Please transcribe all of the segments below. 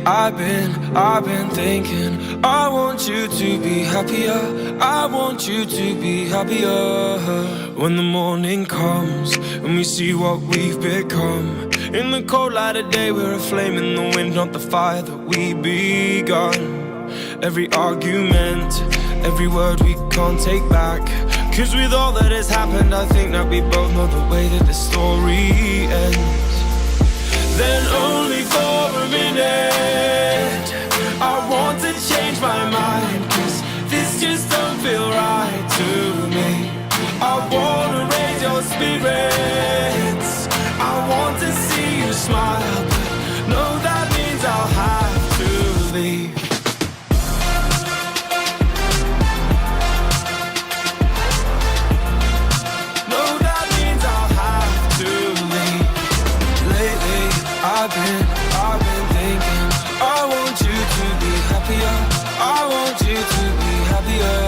I've been thinking, I want you to be happier, I want you to be happier. When the morning comes and we see what we've become, in the cold light of day we're a flame in the wind, not the fire that we begun. Every argument, every word we can't take back, 'cause with all that has happened I think that we both know the way that the story ends. Then only for a minute I want to change my mind, 'cause this just don't feel right to me. I wanna raise your spirits, I want to see you smile, but no, that means I'll have to leave. No, that means I'll have to leave. Lately I've been thinking, I want you to be happier, I want you to be happier.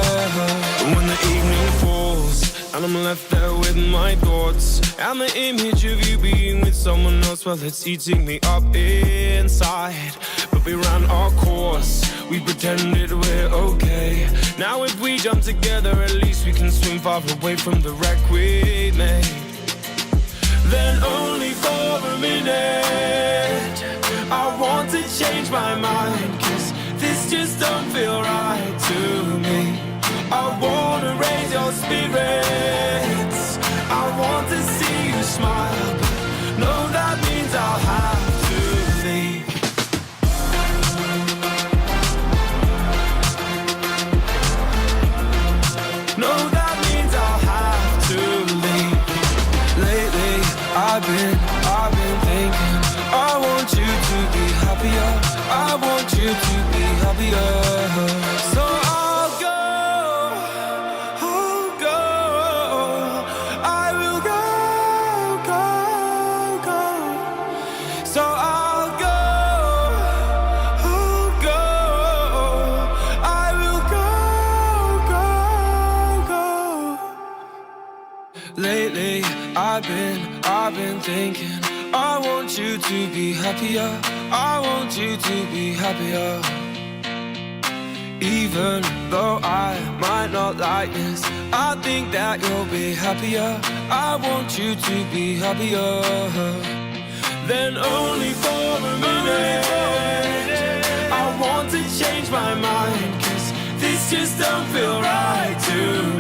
When the evening falls and I'm left there with my thoughts, and the image of you being with someone else, well, it's eating me up inside. But we ran our course, we pretended we're okay. Now if we jump together, at least we can swim far away from the wreck we made. Then only for a minute I want to change my mind, 'cause this just don't feel right to me. I wanna raise your spirits, I want to see you smile, but no, that means I'll have to leave. No, that means I'll have to leave. Lately I've been thinking, I want you to be happier, I want you to be happier. So I'll go, I will go. So I'll go, I will go. Lately I've been thinking, I want you to be happier, I want you to be happier. Even though I might not like this, I think that you'll be happier, I want you to be happier. Then only for a minute I want to change my mind, 'cause this just don't feel right to me.